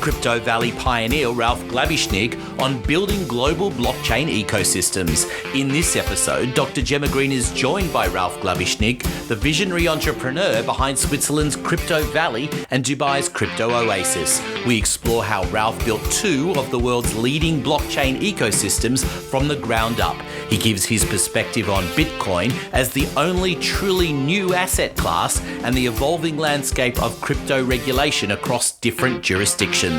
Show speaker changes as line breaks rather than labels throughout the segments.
Crypto Valley pioneer Ralf Glabischnig on building global blockchain ecosystems. In this episode, Dr. Jemma Green is joined by Ralf Glabischnig, the visionary entrepreneur behind Switzerland's Crypto Valley and Dubai's Crypto Oasis. We explore how Ralf built two of the world's leading blockchain ecosystems from the ground up. He gives his perspective on Bitcoin as the only truly new asset class and the evolving landscape of crypto regulation across different jurisdictions.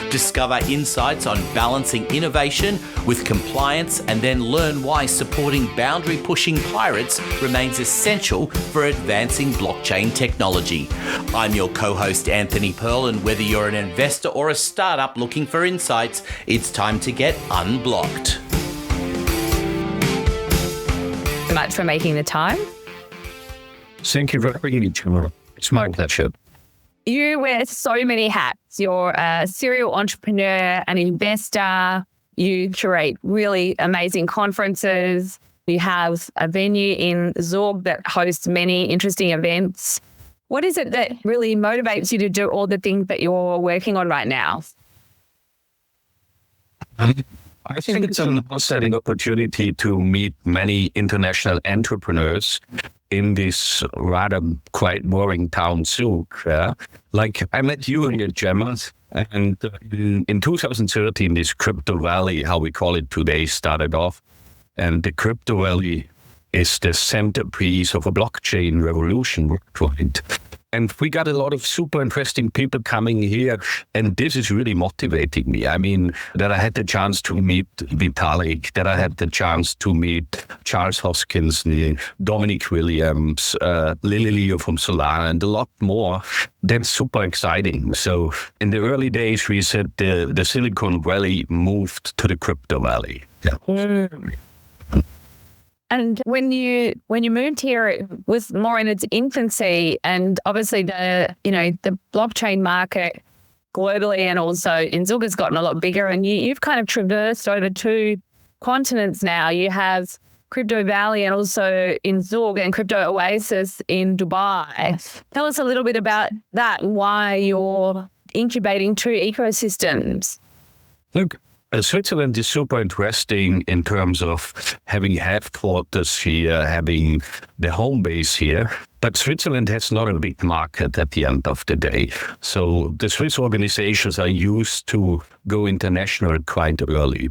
Discover insights on balancing innovation with compliance and then learn why supporting boundary-pushing pirates remains essential for advancing blockchain technology. I'm your co-host Anthony Pearl, and whether you're an investor or a startup looking for insights, it's time to get unblocked.
Much for making the time.
Thank you very much. It's my pleasure.
You wear so many hats. You're a serial entrepreneur, an investor. You curate really amazing conferences. You have a venue in Zug that hosts many interesting events. What is it that really motivates you to do all the things that you're working on right now?
I think it's an outstanding opportunity to meet many international entrepreneurs in this rather quite boring town, Zug. Like I met you and your Jemma, and in 2013, this Crypto Valley, how we call it today, started off. And the Crypto Valley is the centerpiece of a blockchain revolution, right? And we got a lot of super interesting people coming here, and this is really motivating me. I mean, that I had the chance to meet Vitalik, that I had the chance to meet Charles Hoskins, Dominic Williams, Lily Leo from Solana, and a lot more. That's super exciting. So in the early days, we said the Silicon Valley moved to the Crypto Valley. Yeah.
Mm. And when you moved here, it was more in its infancy, and obviously the blockchain market globally and also in Zug has gotten a lot bigger. And you've kind of traversed over two continents now. You have Crypto Valley and also in Zug, and Crypto Oasis in Dubai. Tell us a little bit about that and why you're incubating two ecosystems.
Look. Switzerland is super interesting in terms of having headquarters here, having the home base here. But Switzerland has not a big market at the end of the day. So the Swiss organizations are used to go international quite early.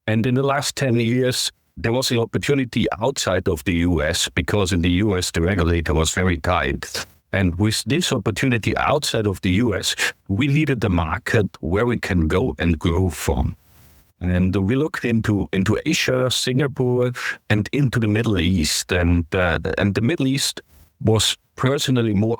And in the last 10 years, there was an opportunity outside of the US, because in the US, the regulator was very tight. And with this opportunity outside of the US, we needed a market where we can go and grow from. And we looked into Asia, Singapore, and into the Middle East. And the Middle East was personally more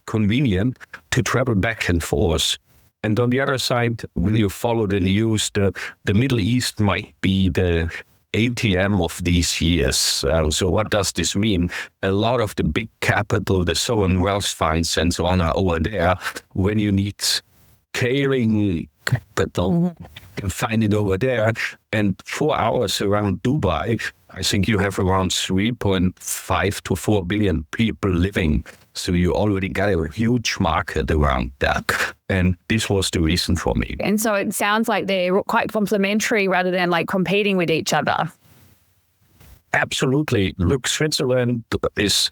convenient to travel back and forth. And on the other side, when you follow the news, the Middle East might be the ATM of these years. So what does this mean? A lot of the big capital, the sovereign wealth funds and so on are over there. When you need caring capital, you can find it over there. And 4 hours around Dubai, I think you have around 3.5 to 4 billion people living. So you already got a huge market around that. And this was the reason for me.
And so it sounds like they're quite complementary rather than like competing with each other.
Absolutely. Look, Switzerland is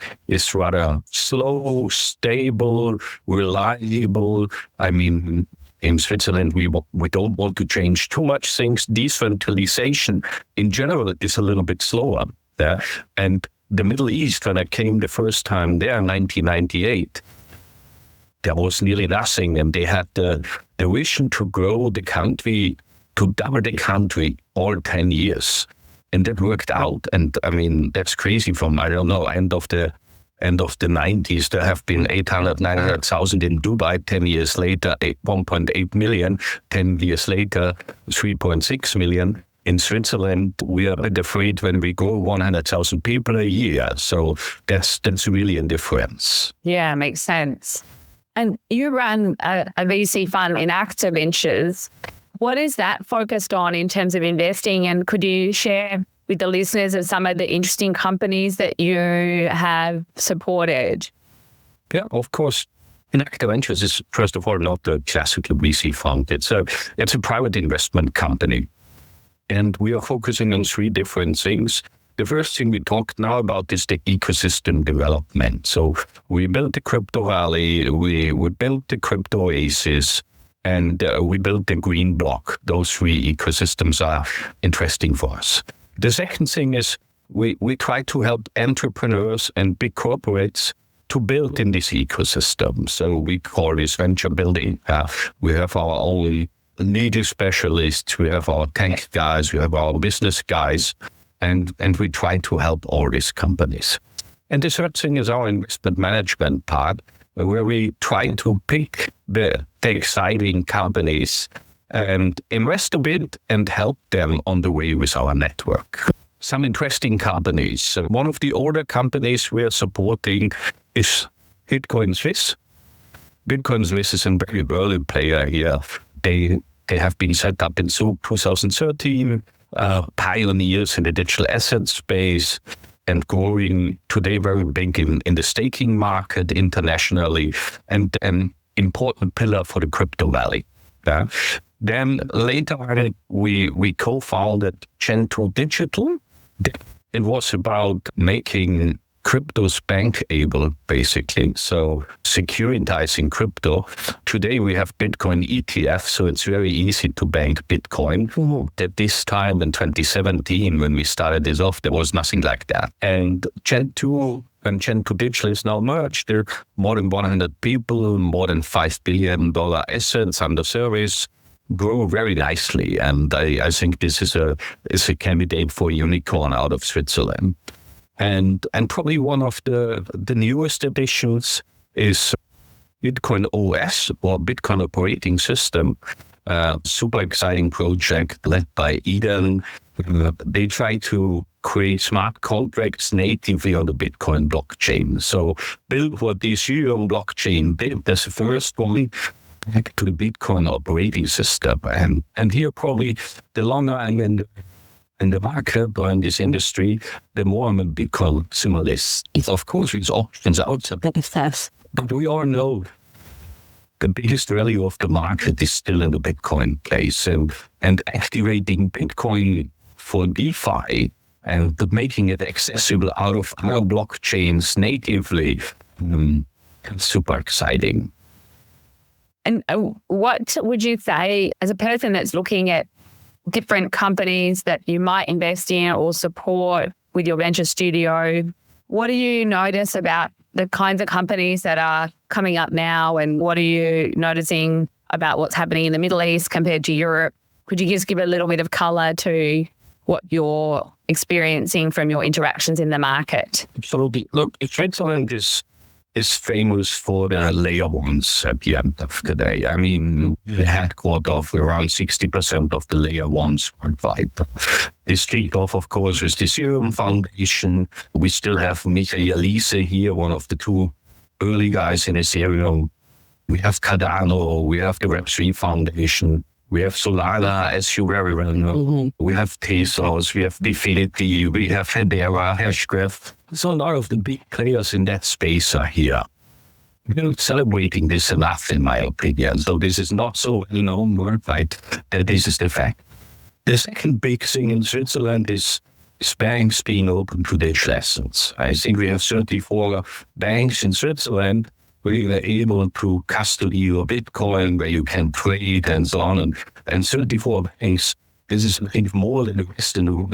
rather slow, stable, reliable. I mean, in Switzerland, we don't want to change too much things. Decentralization in general is a little bit slower there. And the Middle East, when I came the first time there in 1998, there was nearly nothing. And they had the vision to grow the country, to double the country all 10 years. And that worked out. And I mean, that's crazy from, I don't know, end of the 90s, there have been 800, 900,000 in Dubai. 10 years later, 1.8 million. 10 years later, 3.6 million. In Switzerland, we are a bit afraid when we grow 100,000 people a year. So that's really a difference.
Yeah, makes sense. And you run a VC fund in Active Ventures. What is that focused on in terms of investing? And could you share with the listeners of some of the interesting companies that you have supported?
Yeah, of course. Active Ventures is, first of all, not a classical VC fund. It's a private investment company. And we are focusing on three different things. The first thing we talked now about is the ecosystem development. So we built the crypto valley, we built the crypto Oasis, and we built the green block. Those three ecosystems are interesting for us. The second thing is we try to help entrepreneurs and big corporates to build in this ecosystem. So we call this venture building. We have our own leader specialists, we have our tech guys, we have our business guys, and we try to help all these companies. And the third thing is our investment management part, where we try to pick the exciting companies and invest a bit and help them on the way with our network. Some interesting companies. One of the older companies we are supporting is Bitcoin Swiss. Bitcoin Swiss is a very early player here. They have been set up in 2013, pioneers in the digital asset space, and growing today very big in the staking market internationally, and an important pillar for the crypto valley. Then later we co-founded Gen2 Digital. It was about making cryptos bankable, basically. So securitizing crypto. Today we have Bitcoin ETF, so it's very easy to bank Bitcoin. At this time in 2017, when we started this off, there was nothing like that. And Gen2 and Gen2 Digital is now merged. There are more than 100 people, more than $5 billion assets under service, grow very nicely. And I think this is a candidate for unicorn out of Switzerland. And probably one of the newest additions is Bitcoin OS, or Bitcoin Operating System. Super exciting project led by Eden. They try to create smart contracts natively on the Bitcoin blockchain. So build what the Ethereum blockchain did. That's the first one back to the Bitcoin operating system. And here probably the longer I'm in the market or in this industry, the more I'm a Bitcoin maximalist. Of course, it's options out there. But we all know the biggest value of the market is still in the Bitcoin place. And activating Bitcoin for DeFi and making it accessible out of our blockchains natively, super exciting.
And what would you say, as a person that's looking at different companies that you might invest in or support with your venture studio, what do you notice about the kinds of companies that are coming up now, and what are you noticing about what's happening in the Middle East compared to Europe? Could you just give a little bit of color to what you're experiencing from your interactions in the market?
Absolutely. Look, Switzerland is famous for the layer ones at the end of the day. I mean, the headquarters of around 60% of the layer ones worldwide. This kicked off, of course, with the Ethereum Foundation. We still have Michael Lise here, one of the two early guys in Ethereum. We have Cardano, we have the Web3 Foundation, we have Solana, as you very well know. Mm-hmm. We have Tezos, we have Definity, we have Hedera, Hashgraph. So a lot of the big players in that space are here. We're not celebrating this enough, in my opinion. So this is not so well known worldwide that this is the fact. The second big thing in Switzerland is banks being open to digital assets. I think we have 34 banks in Switzerland where you are able to custody your Bitcoin, where you can trade and so on. And 34 banks, this is, I think, more than the rest in the world,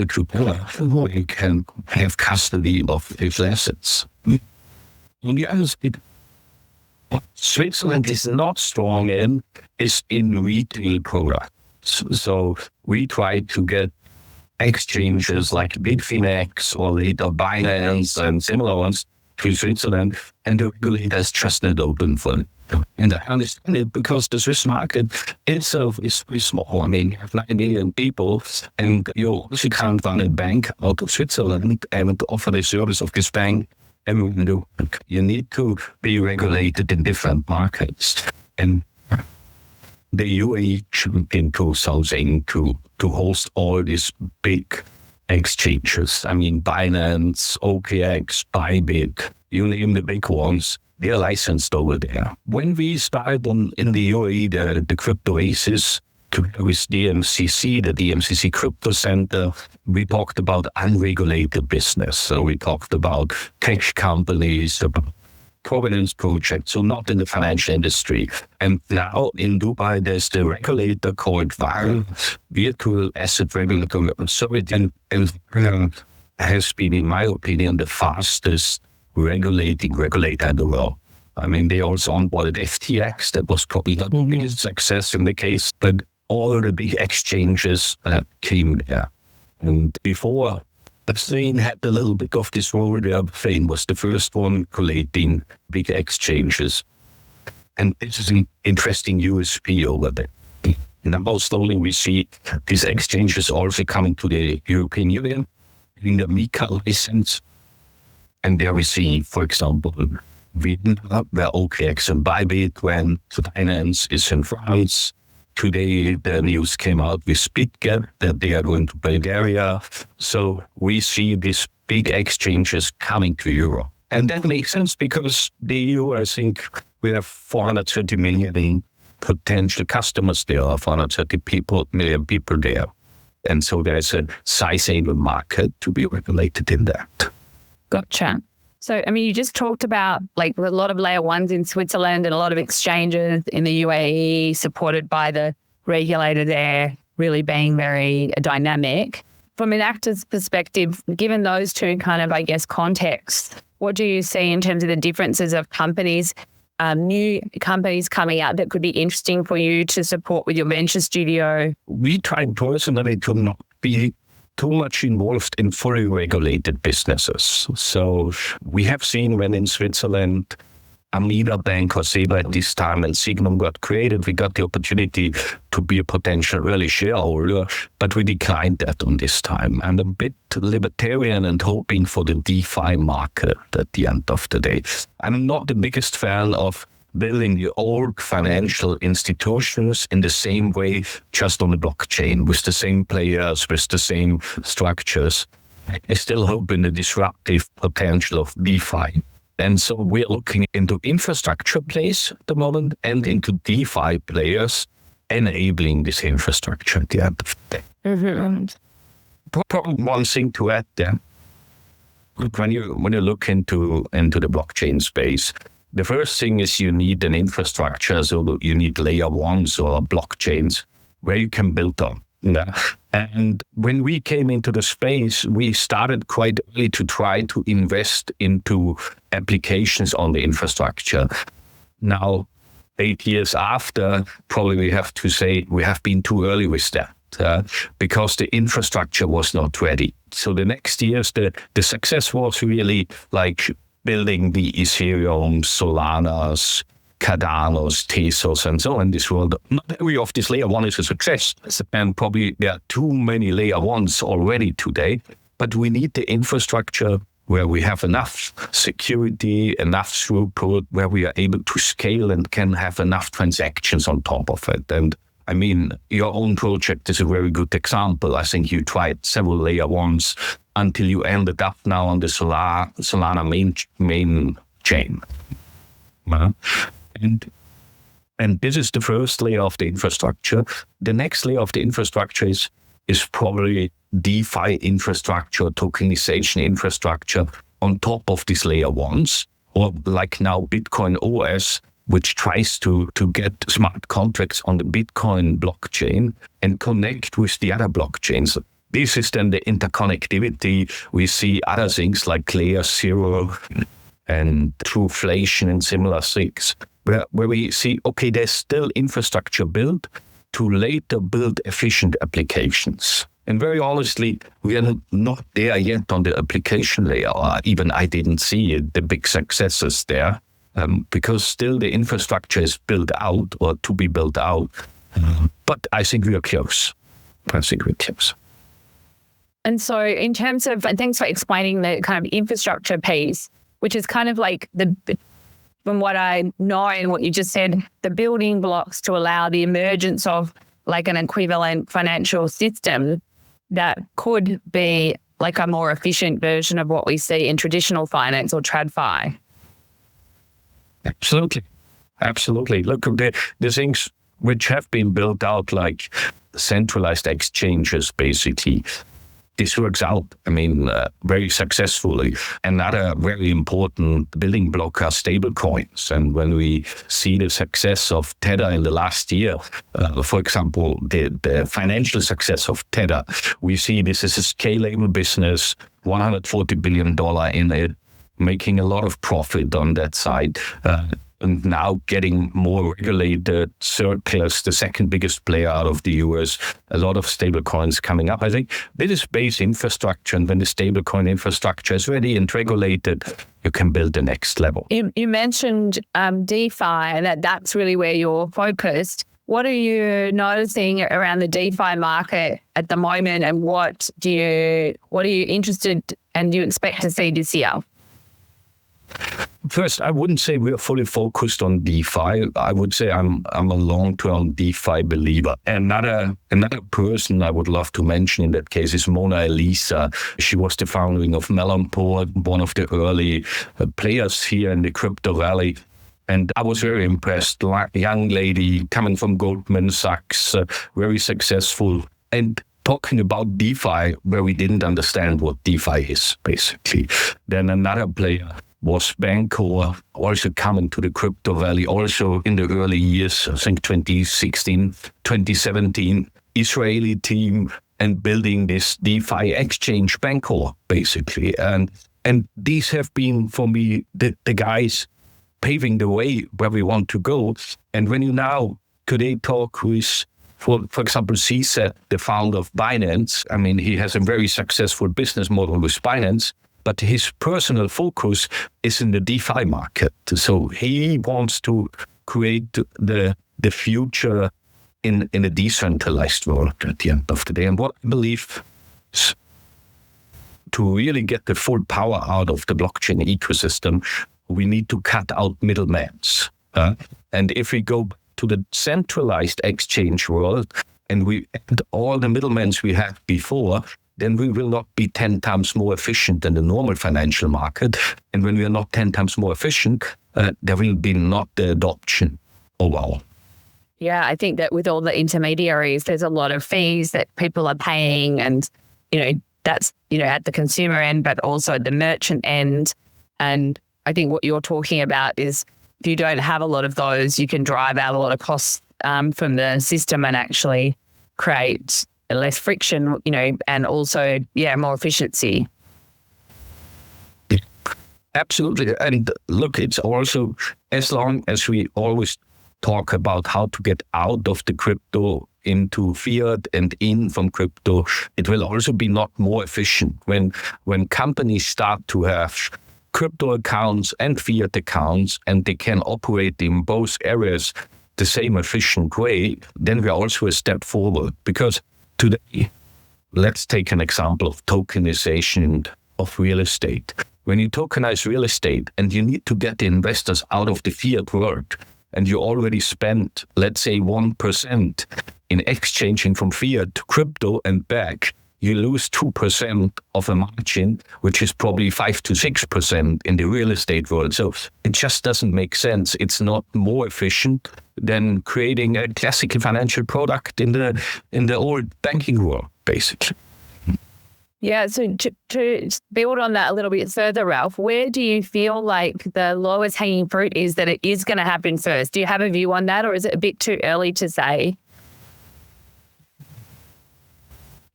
where you can have custody of digital assets. On the other side, what Switzerland is not strong in is in retail products. So we try to get exchanges like Bitfinex or later Binance and similar ones to Switzerland, and the regulators just not open for it. And I understand it because the Swiss market itself is very small. I mean, you have 9 million people, and you also can't run a bank out of Switzerland and offer the service of this bank. Everyone do. You need to be regulated in different markets. And the UAE should into something to host all these big exchanges. I mean, Binance, OKX, Bybit, you name the big ones. they're licensed over there. When we started in the UAE, the crypto Oasis, together with DMCC, the DMCC Crypto Center, we talked about unregulated business. So we talked about tech companies, about provenance projects, so not in the financial industry. And now in Dubai, there's the regulator called VAR, Virtual Asset Regulatory Authority, and has been, in my opinion, the fastest regulator in the world. I mean, they also onboarded FTX. That was probably not only a success in the case, but all the big exchanges came there. And before, Spain had a little bit of this role where Spain was the first one collating big exchanges. And this is an interesting USP over there. Now slowly we see these exchanges also coming to the European Union in the MiCA license. And there we see, for example, Vienna, where OKX and Bybit went. Finance is in France. Today, the news came out with Bitget that they are going to Bulgaria. So we see these big exchanges coming to Europe. And that makes sense because the EU, I think, we have 430 million potential customers there, 430 million people there. And so there's a sizable market to be regulated in that.
Gotcha. So, I mean, you just talked about like a lot of layer ones in Switzerland and a lot of exchanges in the UAE supported by the regulator there really being very dynamic. From an actor's perspective, given those two kind of, I guess, contexts, what do you see in terms of the differences of companies, new companies coming out that could be interesting for you to support with your venture studio?
We try personally to not be too much involved in fully regulated businesses. So we have seen when in Switzerland, Amida Bank or SEBA at this time and Signum got created, we got the opportunity to be a potential early shareholder, but we declined that on this time. I'm a bit libertarian and hoping for the DeFi market at the end of the day. I'm not the biggest fan of building the old financial institutions in the same way, just on the blockchain, with the same players, with the same structures. I still hope in the disruptive potential of DeFi. And so we're looking into infrastructure plays at the moment and into DeFi players enabling this infrastructure at the end of the day. Mm-hmm. Probably one thing to add there. When you look into the blockchain space, the first thing is you need an infrastructure, so you need layer ones or blockchains where you can build on. Yeah. And when we came into the space, we started quite early to try to invest into applications on the infrastructure. Now, 8 years after, probably we have to say we have been too early with that because the infrastructure was not ready. So the next years, the success was really like building the Ethereum, Solanas, Cardanos, Tezos, and so on in this world. Not every of this layer one is a success. And probably there are too many layer ones already today. But we need the infrastructure where we have enough security, enough throughput, where we are able to scale and can have enough transactions on top of it. And I mean, your own project is a very good example. I think you tried several layer ones until you ended up now on the Solana main chain. And this is the first layer of the infrastructure. The next layer of the infrastructure is probably DeFi infrastructure, tokenization infrastructure on top of these layer ones, or like now Bitcoin OS, which tries to get smart contracts on the Bitcoin blockchain and connect with the other blockchains. This is then the interconnectivity. We see other things like layer zero and Trueflation and similar things, where we see, okay, there's still infrastructure built to later build efficient applications. And very honestly, we are not there yet on the application layer, or even I didn't see the big successes there, because still the infrastructure is built out or to be built out. But I think we are close.
And so in terms of, and thanks for explaining the kind of infrastructure piece, which is kind of like from what I know and what you just said, the building blocks to allow the emergence of like an equivalent financial system that could be like a more efficient version of what we see in traditional finance or TradFi.
Absolutely. Absolutely. Look, the things which have been built out, like centralized exchanges, basically, this works out, very successfully. Another very important building block are stable coins. And when we see the success of Tether in the last year, for example, the financial success of Tether, we see this is a scalable business, $140 billion in it, making a lot of profit on that side. And now getting more regulated. Circles, the second biggest player out of the US, a lot of stable coins coming up. I think this is base infrastructure, and when the stable coin infrastructure is ready and regulated, you can build the next level.
You mentioned DeFi, and that's really where you're focused. What are you noticing around the DeFi market at the moment, and what are you interested and do you expect to see this year?
First, I wouldn't say we're fully focused on DeFi. I would say I'm a long-term DeFi believer. Another person I would love to mention in that case is Mona Lisa. She was the founding of Melonport, one of the early players here in the crypto valley. And I was very impressed. Like a young lady coming from Goldman Sachs, very successful. And talking about DeFi, where we didn't understand what DeFi is, basically. Then another player was Bancor, also coming to the crypto valley, also in the early years, I think 2016, 2017, Israeli team, and building this DeFi exchange, Bancor, basically. And these have been, for me, the guys paving the way where we want to go. And when you now today talk with, for example, CZ, the founder of Binance, he has a very successful business model with Binance, but his personal focus is in the DeFi market. So he wants to create the future in a decentralized world at the end of the day. And what I believe is to really get the full power out of the blockchain ecosystem, we need to cut out middlemen. And if we go to the centralized exchange world and we add all the middlemen we had before, then we will not be 10 times more efficient than the normal financial market. And when we are not 10 times more efficient, there will be not the adoption overall.
Yeah, I think that with all the intermediaries, there's a lot of fees that people are paying, and, that's, at the consumer end, but also at the merchant end. And I think what you're talking about is if you don't have a lot of those, you can drive out a lot of costs from the system and actually create less friction, and also, more efficiency.
Absolutely. And look, it's also, as long as we always talk about how to get out of the crypto into fiat and in from crypto, it will also be not more efficient. When companies start to have crypto accounts and fiat accounts, and they can operate in both areas the same efficient way, then we're also a step forward. Because today, let's take an example of tokenization of real estate. When you tokenize real estate and you need to get the investors out of the fiat world, and you already spent, let's say, 1% in exchanging from fiat to crypto and back, you lose 2% of a margin, which is probably 5 to 6% in the real estate world. So it just doesn't make sense. It's not more efficient than creating a classical financial product in the old banking world, basically.
Yeah, so to build on that a little bit further, Ralf, where do you feel like the lowest hanging fruit is that it is going to happen first? Do you have a view on that, or is it a bit too early to say?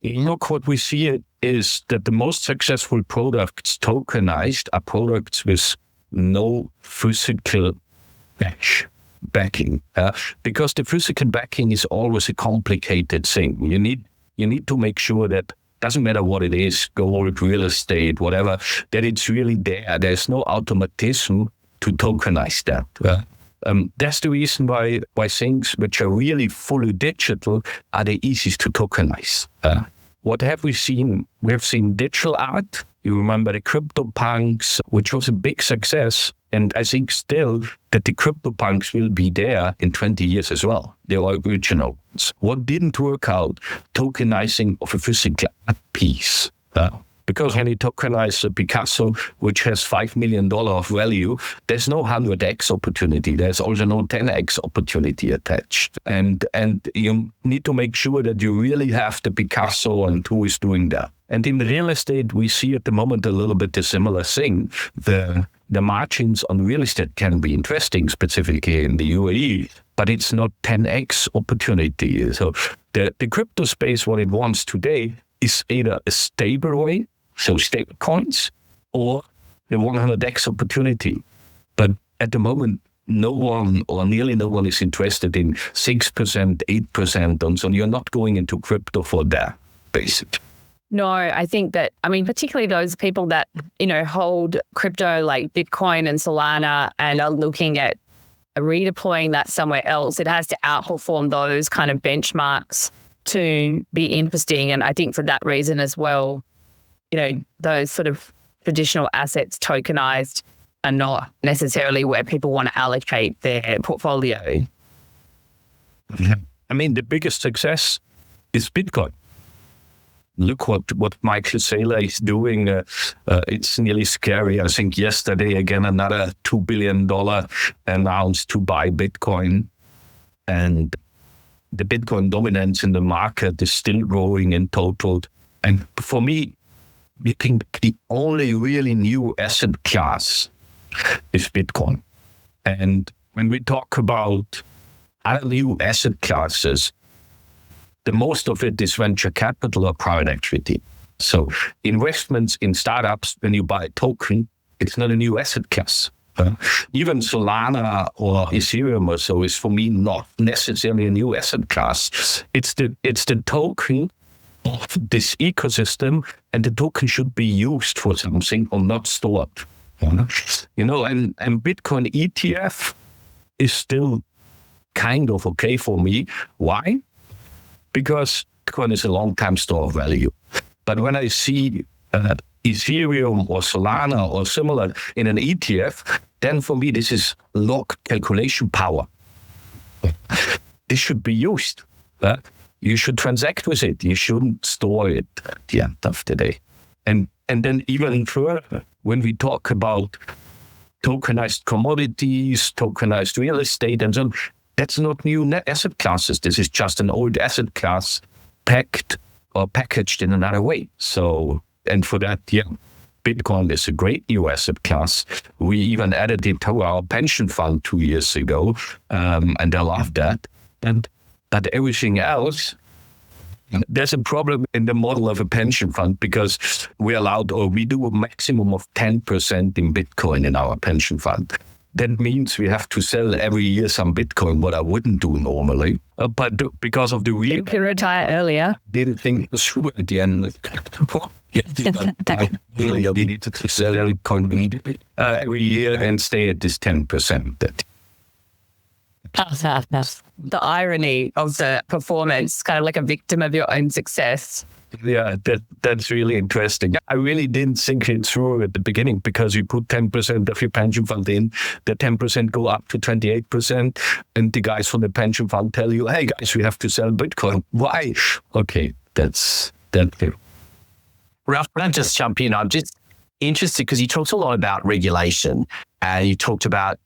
Look, what we see is that the most successful products tokenized are products with no physical backing, because the physical backing is always a complicated thing. You need to make sure that doesn't matter what it is, gold, real estate, whatever, that it's really there. There's no automatism to tokenize that. That's the reason why things which are really fully digital are the easiest to tokenize. What have we seen? We have seen digital art. You remember the CryptoPunks, which was a big success. And I think still that the CryptoPunks will be there in 20 years as well. They are originals. What didn't work out? Tokenizing of a physical art piece. Because when you tokenize a Picasso, which has $5 million of value, there's no 100x opportunity. There's also no 10x opportunity attached. And you need to make sure that you really have the Picasso and who is doing that. And in real estate, we see at the moment a little bit a similar thing. The margins on real estate can be interesting, specifically in the UAE, but it's not 10x opportunity. So the crypto space, what it wants today, is either a stable way, so stable coins, or the 100x opportunity. But at the moment, no one or nearly no one is interested in 6%, 8%, and so you're not going into crypto for that, basically.
No, I think that, particularly those people that, hold crypto like Bitcoin and Solana and are looking at redeploying that somewhere else, it has to outperform those kind of benchmarks to be interesting. And I think for that reason as well, those sort of traditional assets tokenized are not necessarily where people want to allocate their portfolio.
The biggest success is Bitcoin. Look what Michael Saylor is doing. It's nearly scary. I think yesterday, again, another $2 billion announced to buy Bitcoin. And the Bitcoin dominance in the market is still growing in total. And for me, I think the only really new asset class is Bitcoin. And when we talk about other new asset classes, the most of it is venture capital or private equity. So investments in startups, when you buy a token, it's not a new asset class. Even Solana or Ethereum or so is for me not necessarily a new asset class. It's the token of this ecosystem, and the token should be used for something or not stored. And Bitcoin ETF is still kind of okay for me. Why? Because Bitcoin is a long-time store of value. But when I see Ethereum or Solana or similar in an ETF, then for me, this is log calculation power. This should be used. You should transact with it. You shouldn't store it at the end of the day. And then even further, when we talk about tokenized commodities, tokenized real estate, and so on, that's not new asset classes. This is just an old asset class packed or packaged in another way. So, and for that, Bitcoin is a great new asset class. We even added it to our pension fund 2 years ago, and I love that. But everything else, there's a problem in the model of a pension fund because we do a maximum of 10% in Bitcoin in our pension fund. That means we have to sell every year some Bitcoin, what I wouldn't do normally. But because of the
you can retire earlier.
Didn't think through at the end. We need to sell Bitcoin every year and stay at this 10%.
The irony of the performance, kind of like a victim of your own success.
Yeah, that's really interesting. I really didn't think it through at the beginning because you put 10% of your pension fund in, the 10% go up to 28%, and the guys from the pension fund tell you, hey guys, we have to sell Bitcoin. Why? Okay, that's it.
Ralf, can I just jump in? I'm just interested because you talked a lot about regulation and you talked about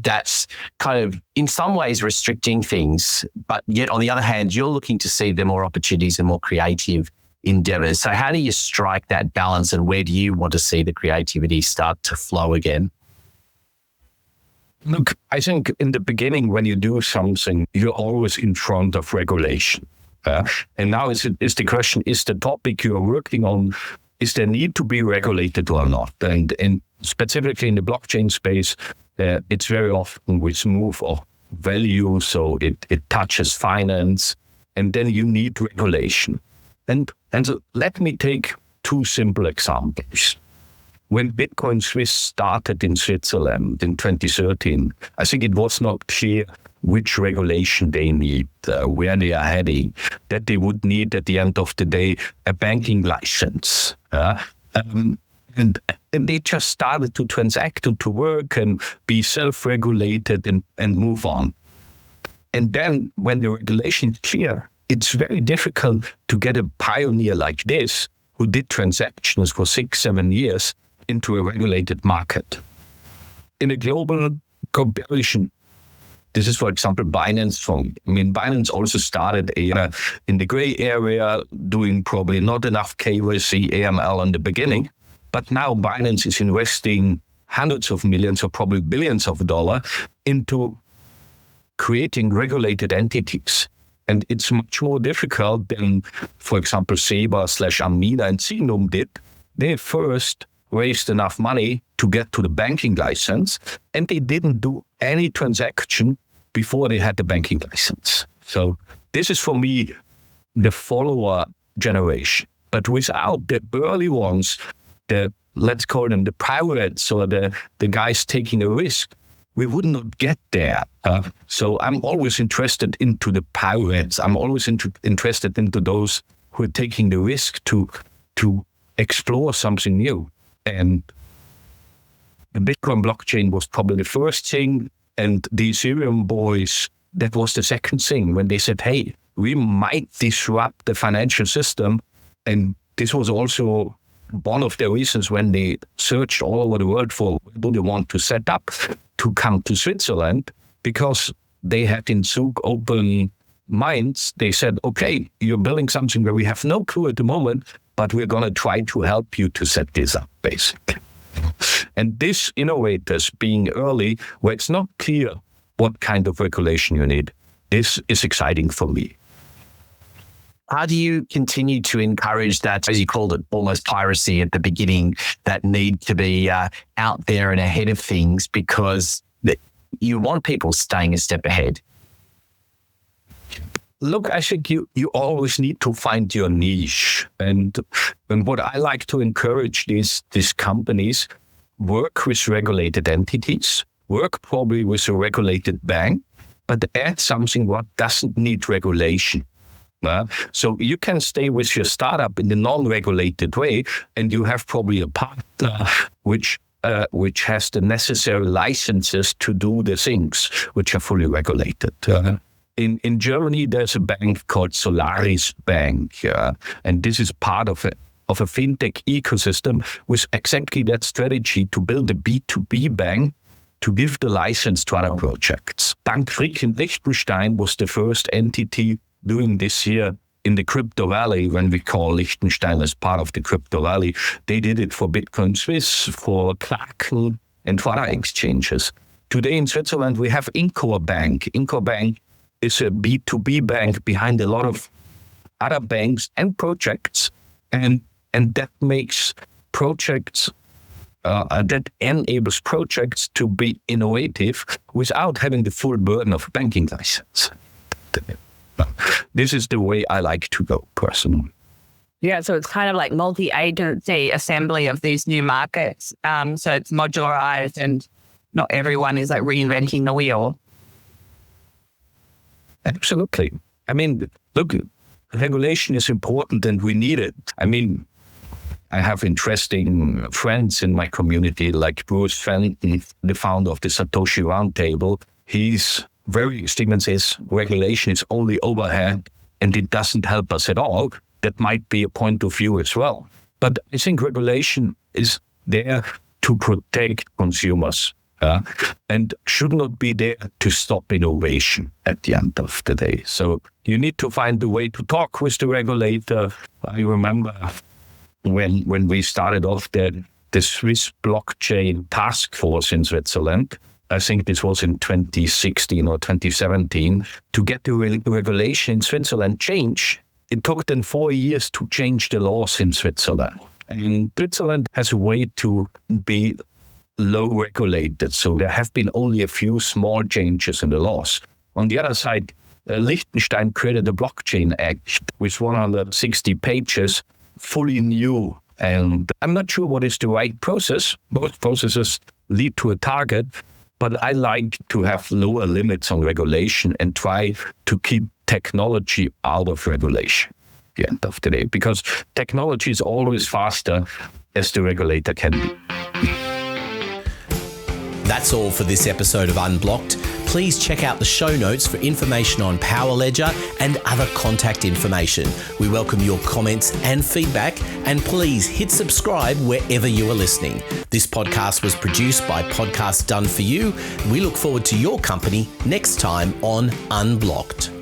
that's kind of in some ways restricting things, but yet on the other hand, you're looking to see there more opportunities and more creative endeavors. So how do you strike that balance and where do you want to see the creativity start to flow again?
Look, I think in the beginning, when you do something, you're always in front of regulation. And now is the question, is the topic you're working on, is there need to be regulated or not? And specifically in the blockchain space, it's very often with move of value, so it touches finance, and then you need regulation. And so let me take two simple examples. When Bitcoin Swiss started in Switzerland in 2013, I think it was not clear which regulation they need, where they are heading, that they would need at the end of the day a banking license. And they just started to transact and to work and be self-regulated and move on. And then when the regulation is clear, it's very difficult to get a pioneer like this who did transactions for 6-7 years into a regulated market. In a global comparison, this is, for example, Binance. Binance also started in the gray area, doing probably not enough KYC, AML in the beginning. But now Binance is investing hundreds of millions or probably billions of dollars into creating regulated entities. And it's much more difficult than, for example, SEBA/Amina and Sinum did. They first raised enough money to get to the banking license, and they didn't do any transaction before they had the banking license. So this is, for me, the follower generation. But without the early ones, let's call them the pirates or the guys taking a risk, we would not get there. So I'm always interested into the pirates. I'm always interested into those who are taking the risk to explore something new. And the Bitcoin blockchain was probably the first thing, and the Ethereum boys, that was the second thing, when they said, hey, we might disrupt the financial system. And this was also one of the reasons when they searched all over the world for where do they want to set up to come to Switzerland, because they had in Zug open minds. They said, okay, you're building something where we have no clue at the moment, but we're going to try to help you to set this up, basically. And these innovators being early, where it's not clear what kind of regulation you need, this is exciting for me.
How do you continue to encourage that, as you called it, almost piracy at the beginning, that need to be out there and ahead of things, because you want people staying a step ahead?
Look, I think you always need to find your niche. And what I like to encourage these companies, work with regulated entities, work probably with a regulated bank, but add something what doesn't need regulation. So you can stay with your startup in the non-regulated way, and you have probably a partner which has the necessary licenses to do the things which are fully regulated. In Germany, there's a bank called Solaris Bank, and this is part of a fintech ecosystem with exactly that strategy to build a B2B bank to give the license to other projects. Bank Frick in Liechtenstein was the first entity doing this here in the crypto valley, when we call Liechtenstein as part of the crypto valley. They did it for Bitcoin Swiss, for Kraken, and for other exchanges. Today in Switzerland, we have Incor Bank. Incor Bank is a B2B bank behind a lot of other banks and projects, and that makes projects, that enables projects to be innovative without having the full burden of a banking license. This is the way I like to go, personally.
Yeah, so it's kind of like multi-agency assembly of these new markets. So it's modularized, and not everyone is like reinventing the wheel.
Absolutely. I mean, look, regulation is important and we need it. I mean, I have interesting friends in my community, like Bruce Fenton, the founder of the Satoshi Roundtable. He's very extreme, says regulation is only overhead and it doesn't help us at all. That might be a point of view as well. But I think regulation is there to protect consumers and should not be there to stop innovation at the end of the day. So you need to find a way to talk with the regulator. I remember when we started off the Swiss blockchain task force in Switzerland, I think this was in 2016 or 2017, to get the regulation in Switzerland changed. It took them 4 years to change the laws in Switzerland. And Switzerland has a way to be low regulated. So there have been only a few small changes in the laws. On the other side, Liechtenstein created a blockchain act with 160 pages, fully new. And I'm not sure what is the right process. Both processes lead to a target, but I like to have lower limits on regulation and try to keep technology out of regulation at the end of the day, because technology is always faster as the regulator can be.
That's all for this episode of Unblocked. please check out the show notes for information on Power Ledger and other contact information. We welcome your comments and feedback, and please hit subscribe wherever you are listening. This podcast was produced by Podcast Done For You. We look forward to your company next time on Unblocked.